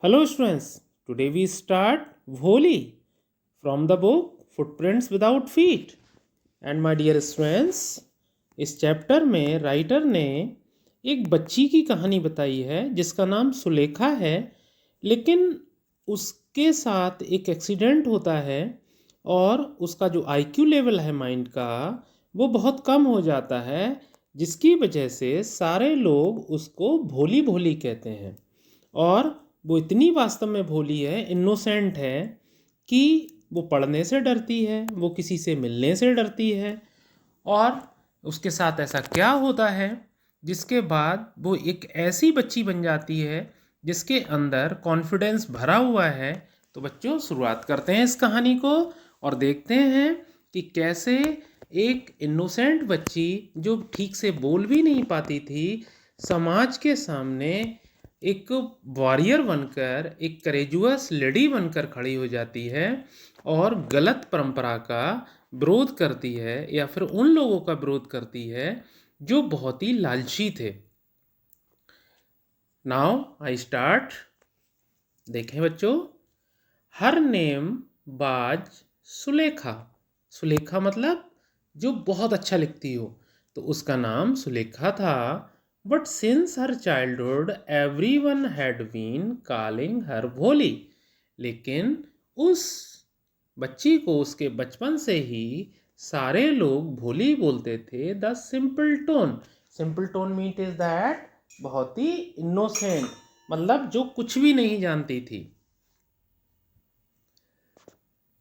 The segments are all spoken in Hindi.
Hello, students. Today we start Voli from the book Footprints Without Feet. And my dear students, इस चैप्टर में राइटर ने एक बच्ची की कहानी बताई है जिसका नाम सुलेखा है, लेकिन उसके साथ एक एक्सीडेंट होता है और उसका जो आईक्यू लेवल है माइंड का वो बहुत कम हो जाता है, जिसकी वजह से सारे लोग उसको भोली भोली कहते हैं। और वो इतनी वास्तव में भोली है, इनोसेंट है कि वो पढ़ने से डरती है, वो किसी से मिलने से डरती है। और उसके साथ ऐसा क्या होता है जिसके बाद वो एक ऐसी बच्ची बन जाती है जिसके अंदर कॉन्फिडेंस भरा हुआ है। तो बच्चों, शुरुआत करते हैं इस कहानी को और देखते हैं कि कैसे एक इनोसेंट बच्ची जो ठीक से बोल भी नहीं पाती थी, समाज के सामने एक वॉरियर बनकर, एक करेजुअस लेडी बनकर खड़ी हो जाती है और गलत परंपरा का विरोध करती है या फिर उन लोगों का विरोध करती है जो बहुत ही लालची थे। Now I start. देखें बच्चों, हर नेम बाज सुलेखा। सुलेखा मतलब जो बहुत अच्छा लिखती हो, तो उसका नाम सुलेखा था। But since her childhood everyone had been calling her Bholi. लेकिन उस बच्ची को उसके बचपन से ही सारे लोग भोली बोलते थे। The simpleton. Simpleton meant is that बहुत ही इनोसेंट, मतलब जो कुछ भी नहीं जानती थी।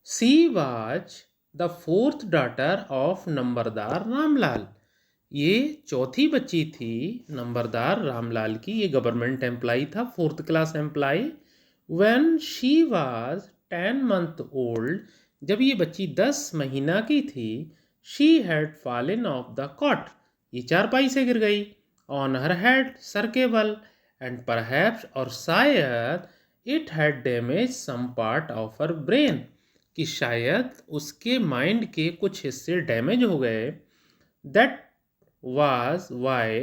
She was the fourth daughter of नंबरदार रामलाल। ये चौथी बच्ची थी नंबरदार रामलाल की। ये गवर्नमेंट एम्प्लॉय था, fourth class employee. When she was 10 month old, जब ये बच्ची 10 महीना की थी, she had fallen off the cot. ये चारपाई से गिर गई। ऑन हर हेड, सर के बल। एंड परहैप्स, और शायद, it had damage some part of her brain, कि शायद उसके माइंड के कुछ हिस्से डैमेज हो गए। That was why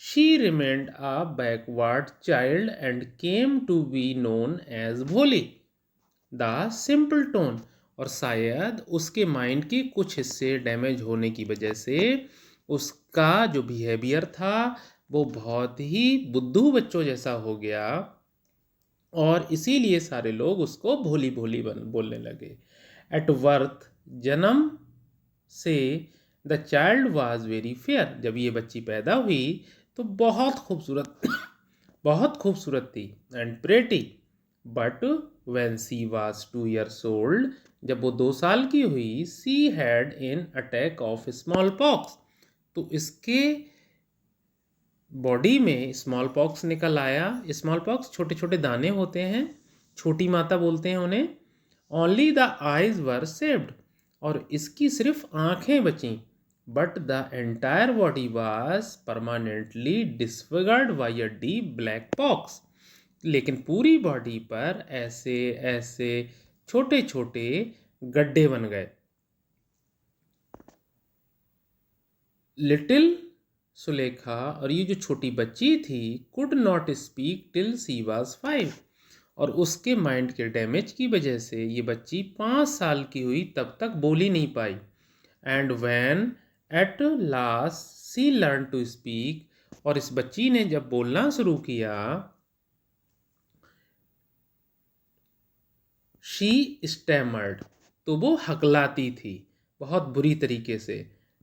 she remained a backward child and came to be known as Bholi, the simple tone। और शायद उसके माइंड के कुछ हिस्से डैमेज होने की वजह से उसका जो बिहेवियर था वो बहुत ही बुद्धू बच्चों जैसा हो गया, और इसीलिए सारे लोग उसको भोली भोली बोलने लगे। एट बर्थ, जन्म से, the child was very fair. जब ये बच्ची पैदा हुई तो बहुत खूबसूरत बहुत खूबसूरत थी। And pretty. But when she was 2 years old, जब वो 2 साल की हुई, she had an attack of smallpox. तो इसके बॉडी में स्मॉल पॉक्स निकल आया। स्मॉल पॉक्स छोटे छोटे दाने होते हैं, छोटी माता बोलते हैं उन्हें। Only the eyes were saved, और इसकी सिर्फ आंखें बचीं। But the entire body was permanently disfigured by a deep black pox. लेकिन पूरी बॉडी पर ऐसे ऐसे छोटे छोटे गड्ढे बन गए। लिटिल सुलेखा, और ये जो छोटी बच्ची थी, could not speak till she was 5। और उसके माइंड के डैमेज की वजह से ये बच्ची 5 साल की हुई तब तक बोल ही नहीं पाई। And when at last she learn to speak, और इस बच्ची ने जब बोलना शुरू किया, शी स्टैमर्ड, तो वो हकलाती थी बहुत बुरी तरीके से।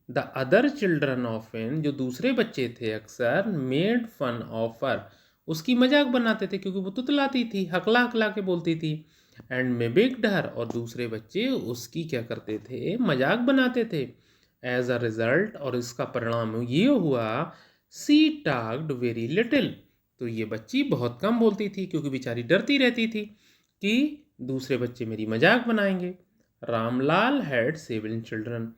The other children of an, जो दूसरे बच्चे थे, अक्सर मेड फन ऑफ हर, उसकी मजाक बनाते थे क्योंकि वो तुतलाती थी, हकला हकला के बोलती थी। एंड मे बिग डर, और दूसरे बच्चे उसकी क्या करते थे, मजाक बनाते थे। एज अ रिजल्ट, और इसका परिणाम ये हुआ, सी टाक्ड वेरी लिटिल, तो ये बच्ची बहुत कम बोलती थी क्योंकि बेचारी डरती रहती थी कि दूसरे बच्चे मेरी मजाक बनाएंगे। Ramlal had 7 children.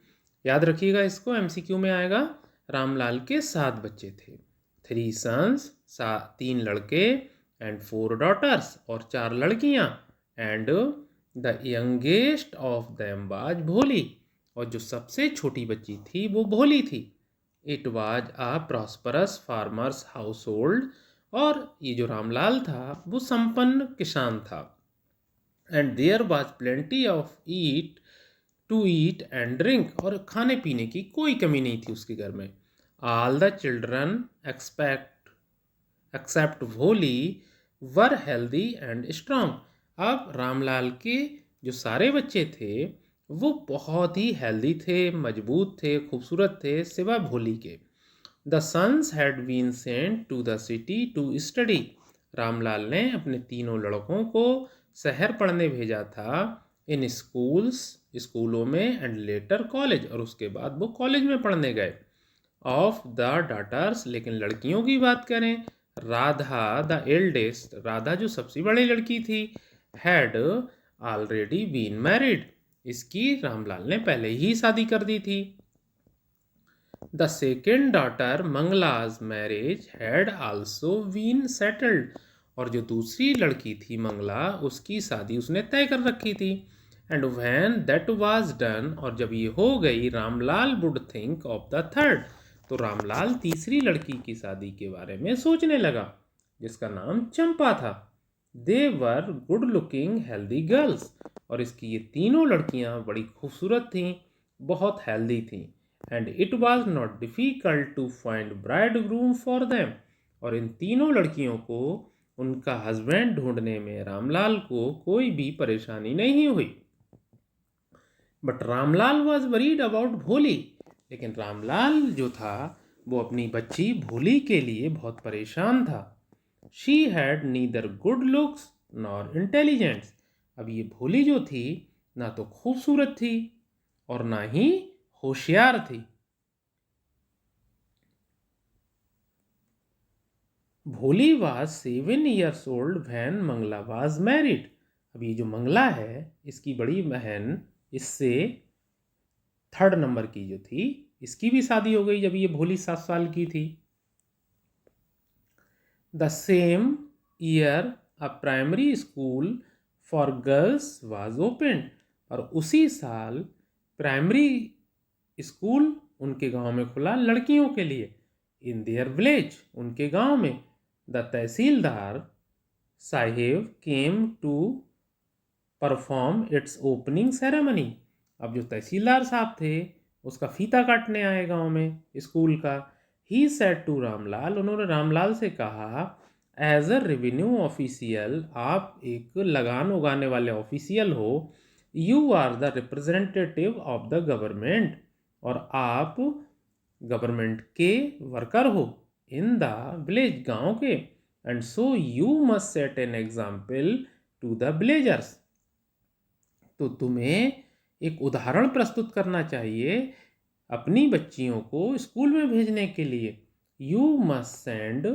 याद रखिएगा, इसको एमसीक्यू में आएगा। रामलाल के 7 बच्चे थे। 3 सन्स, 3 लड़के, एंड 4 डॉटर्स, और 4 लड़कियां। And the youngest of them was भोली, और जो सबसे छोटी बच्ची थी वो भोली थी। It was a prosperous farmer's household, और ये जो रामलाल था वो संपन्न किसान था। And there was plenty of eat and drink, और खाने पीने की कोई कमी नहीं थी उसके घर में। ऑल द चिल्ड्रन एक्सेप्ट भोली वर हेल्दी एंड स्ट्रांग। अब रामलाल के जो सारे बच्चे थे वो बहुत ही हेल्दी थे, मजबूत थे, खूबसूरत थे, सिवा भोली के। The sons had been sent to the city to study. Ramlal ने अपने तीनों लड़कों को शहर पढ़ने भेजा था, इन स्कूलों में, एंड लेटर कॉलेज, और उसके बाद वो कॉलेज में पढ़ने गए। ऑफ द डाटर्स, लेकिन लड़कियों की बात करें, राधा द एल्डेस्ट, राधा जो सबसे बड़ी लड़की थी, हैड ऑलरेडी बीन मैरिड, इसकी रामलाल ने पहले ही शादी कर दी थी। The second daughter Mangala's marriage had also been settled, और जो दूसरी लड़की थी मंगला, उसकी शादी उसने तय कर रखी थी। And when that was done, और जब ये हो गई, Ramlal would think of the third, तो रामलाल तीसरी लड़की की शादी के बारे में सोचने लगा, जिसका नाम चंपा था। They were good looking healthy girls, और इसकी ये तीनों लड़कियां बड़ी खूबसूरत थीं, बहुत हेल्दी थीं। And it was not difficult to find bridegroom for them, और इन तीनों लड़कियों को उनका हस्बैंड ढूंढने में रामलाल को कोई भी परेशानी नहीं हुई। But Ramlal was worried about भोली, लेकिन रामलाल जो था वो अपनी बच्ची भोली के लिए बहुत परेशान था। She had neither good looks nor intelligence, अब ये भोली जो थी ना तो खूबसूरत थी और ना ही होशियार थी। Bholi was 7 years old when Mangala was married, अब ये जो मंगला है इसकी बड़ी बहन इससे थर्ड नंबर की जो थी, इसकी भी शादी हो गई जब ये भोली 7 साल की थी। The same year a primary school for girls was open, और उसी साल प्राइमरी स्कूल उनके गांव में खुला लड़कियों के लिए, इन देयर विलेज, उनके गांव में। The tehsildar sahib came to perform its opening ceremony, अब जो तहसीलदार साहब थे उसका फीता काटने आए गांव में स्कूल का। ही सेड टू रामलाल, उन्होंने रामलाल से कहा, एज अ रेवेन्यू ऑफिशियल, आप एक लगान उगाने वाले ऑफिशियल हो, you are the representative of the government, और आप गवर्नमेंट के वर्कर हो इन द विलेज, गांव के। And so you must set an example to the villagers, तो तुम्हें एक उदाहरण प्रस्तुत करना चाहिए अपनी बच्चियों को स्कूल में भेजने के लिए। You must send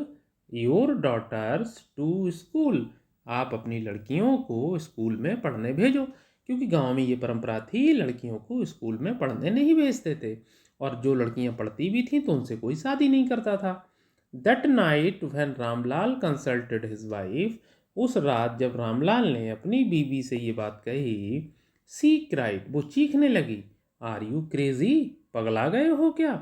your daughters to school, आप अपनी लड़कियों को स्कूल में पढ़ने भेजो, क्योंकि गांव में ये परंपरा थी, लड़कियों को स्कूल में पढ़ने नहीं भेजते थे, और जो लड़कियां पढ़ती भी थीं तो उनसे कोई शादी नहीं करता था। That night when Ramlal consulted his wife, उस रात जब रामलाल ने अपनी बीवी से ये बात कही, सी क्राइड, वो चीखने लगी, आर यू क्रेजी, पगला गए हो क्या?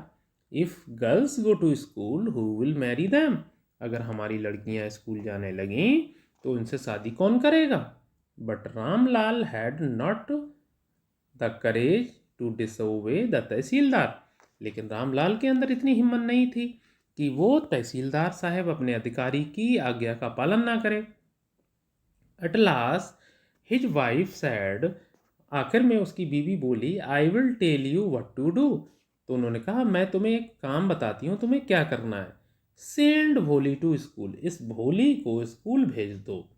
If girls go to school who will marry them, अगर हमारी लड़कियां स्कूल जाने लगीं तो उनसे शादी कौन करेगा? But Ramlal had not the courage to disobey the tehsildar, लेकिन रामलाल के अंदर इतनी हिम्मत नहीं थी कि वो तहसीलदार साहब अपने अधिकारी की आज्ञा का पालन ना करे। At last his wife said, आखिर में उसकी बीवी बोली, I will tell you what to do, तो उन्होंने कहा मैं तुम्हें एक काम बताती हूँ तुम्हें क्या करना है। सेंड भोली टू स्कूल, इस भोली को स्कूल भेज दो।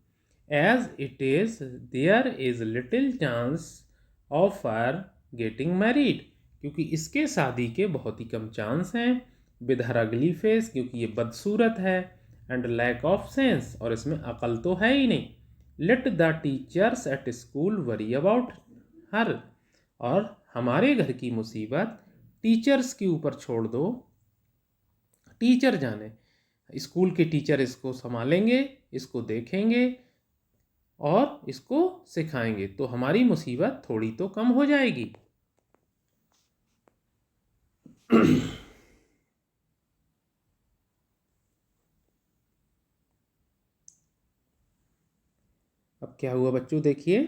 As it is there is little chance of her getting married, क्योंकि इसके शादी के बहुत ही कम चांस हैं। विद हर अगली फेस, क्योंकि ये बदसूरत है। एंड लैक ऑफ सेंस, और इसमें अकल तो है ही नहीं। Let the teachers at school worry about her, और हमारे घर की मुसीबत टीचर्स के ऊपर छोड़ दो, टीचर जाने, स्कूल के टीचर इसको संभालेंगे, इसको देखेंगे और इसको सिखाएंगे, तो हमारी मुसीबत थोड़ी तो कम हो जाएगी। अब क्या हुआ बच्चों, देखिए।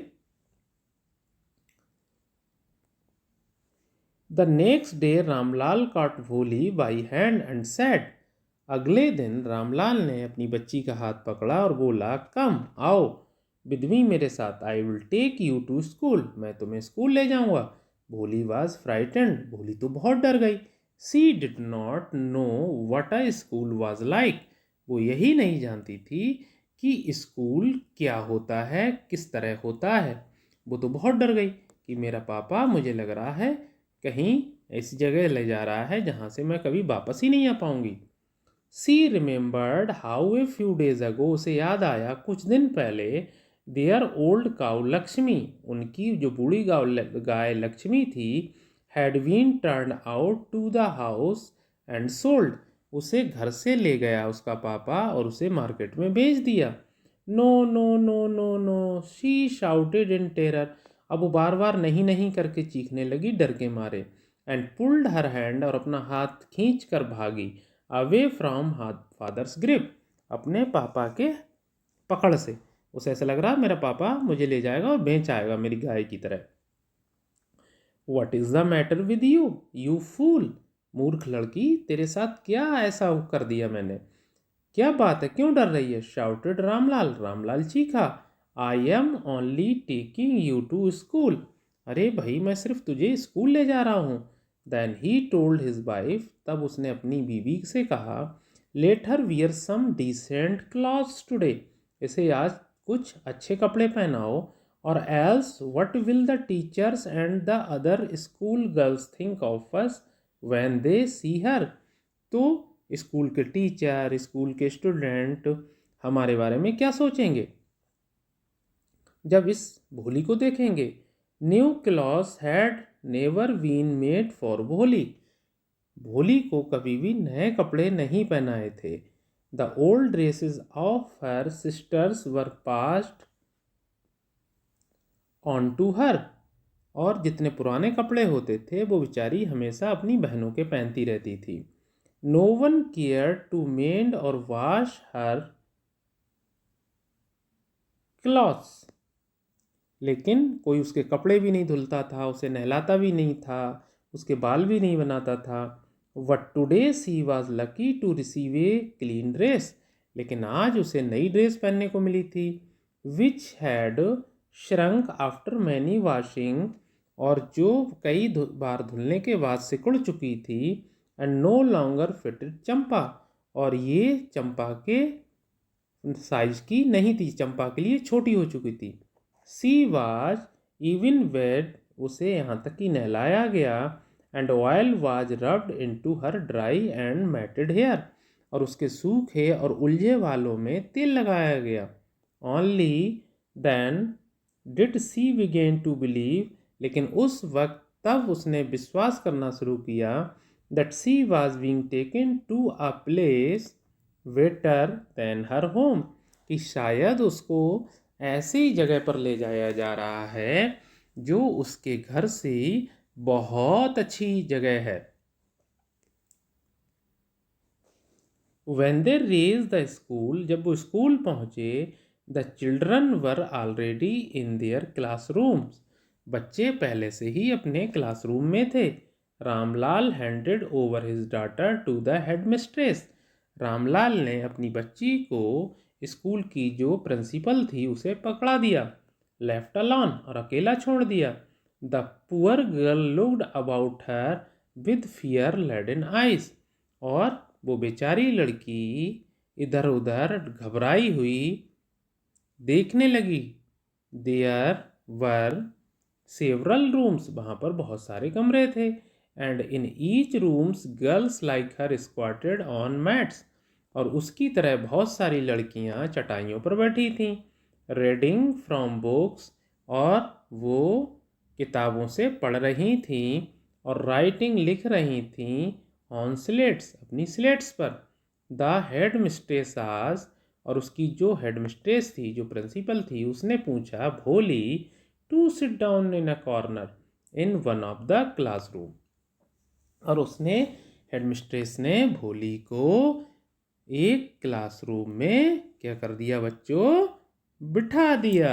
The next day Ramlal caught भोली बाई हैंड एंड said, अगले दिन रामलाल ने अपनी बच्ची का हाथ पकड़ा और बोला, कम आओ विद मी, मेरे साथ, I will take you to school, मैं तुम्हें स्कूल ले जाऊंगा। भोली वॉज फ्राइटेंड, भोली तो बहुत डर गई। She did not know what a school was like, वो यही नहीं जानती थी कि स्कूल क्या होता है, किस तरह होता है। वो तो बहुत डर गई कि मेरा पापा, मुझे लग रहा है कहीं ऐसी जगह ले जा रहा है जहाँ से मैं कभी वापस ही नहीं आ पाऊंगी। She remembered how a few days ago, उसे याद आया कुछ दिन पहले, देयर ओल्ड काउ लक्ष्मी, उनकी जो बूढ़ी गाय लक्ष्मी थी, had been turn out to the house and sold, उसे घर से ले गया उसका पापा और उसे मार्केट में बेच दिया। No no no no no, she shouted in terror, अब वो बार बार नहीं नहीं करके चीखने लगी डर के मारे। एंड पुल्ड हर हैंड, और अपना हाथ खींच कर भागी, अवे फ्रॉम फादर्स ग्रिप, अपने पापा के पकड़ से। उसे ऐसा लग रहा मेरा पापा मुझे ले जाएगा और बेच आएगा मेरी गाय की तरह। What is the matter with you you fool, मूर्ख लड़की, तेरे साथ क्या ऐसा कर दिया मैंने, क्या बात है, क्यों डर रही है। शाउटेड रामलाल, रामलाल चीखा। I am only taking you to school, अरे भाई मैं सिर्फ तुझे स्कूल ले जा रहा हूँ। Then he told his wife, तब उसने अपनी बीवी से कहा, let her wear some decent clothes today, इसे आज कुछ अच्छे कपड़े पहनाओ, और else what will the teachers and the other school girls think of us when they see her, तो स्कूल के टीचर, स्कूल के स्टूडेंट हमारे बारे में क्या सोचेंगे जब इस भोली को देखेंगे। New clothes had never been made for Bholi, Bholi को कभी भी नए कपड़े नहीं पहनाए थे। The old dresses of her sisters were passed on to her, और जितने पुराने कपड़े होते थे वो बेचारी हमेशा अपनी बहनों के पहनती रहती थी। No one care to mend और वॉश हर क्लॉथ्स, लेकिन कोई उसके कपड़े भी नहीं धुलता था, उसे नहलाता भी नहीं था, उसके बाल भी नहीं बनाता था। But today she was lucky to receive a clean dress, लेकिन आज उसे नई ड्रेस पहनने को मिली थी, which had shrunk after many washing, और जो कई बार धुलने के बाद सिकुड़ चुकी थी। एंड नो लॉन्गर फिटेड चंपा, और ये चंपा के साइज की नहीं थी, चंपा के लिए छोटी हो चुकी थी। सी वाज इवन वेड, उसे यहाँ तक कि नहलाया गया। And oil was rubbed into her dry and matted hair, और उसके सूखे और उलझे वालों में तेल लगाया गया। Only then did she begin to believe, लेकिन उस वक्त तब उसने विश्वास करना शुरू किया, that she was being taken to a place better than her home, कि शायद उसको ऐसी जगह पर ले जाया जा रहा है जो उसके घर से बहुत अच्छी जगह है। When they reached the school, जब वो स्कूल पहुंचे, the children were already in their classrooms, बच्चे पहले से ही अपने क्लासरूम में थे। Ramlal handed over his daughter to the headmistress, Ramlal ने अपनी बच्ची को स्कूल की जो प्रिंसिपल थी उसे पकड़ा दिया। लेफ्ट अलॉन, और अकेला छोड़ दिया। The poor girl looked about her with fear laden eyes, और वो बेचारी लड़की इधर उधर घबराई हुई देखने लगी। देयर वर सेवरल रूम्स, वहाँ पर बहुत सारे कमरे थे। And in each rooms girls like her squatted on mats, और उसकी तरह बहुत सारी लड़कियाँ चटाइयों पर बैठी थीं। रीडिंग फ्रॉम बुक्स, और वो किताबों से पढ़ रही थीं, और राइटिंग लिख रही थीं ऑन स्लेट्स, अपनी स्लेट्स पर। द हेड मिस्ट्रेस आज, और उसकी जो हेड मिस्ट्रेस थी, जो प्रिंसिपल थी, उसने पूछा Bholi to sit down in a corner in one of the classroom, और उसने हेड मिस्ट्रेस ने भोली को एक क्लासरूम में क्या कर दिया बच्चों, बिठा दिया।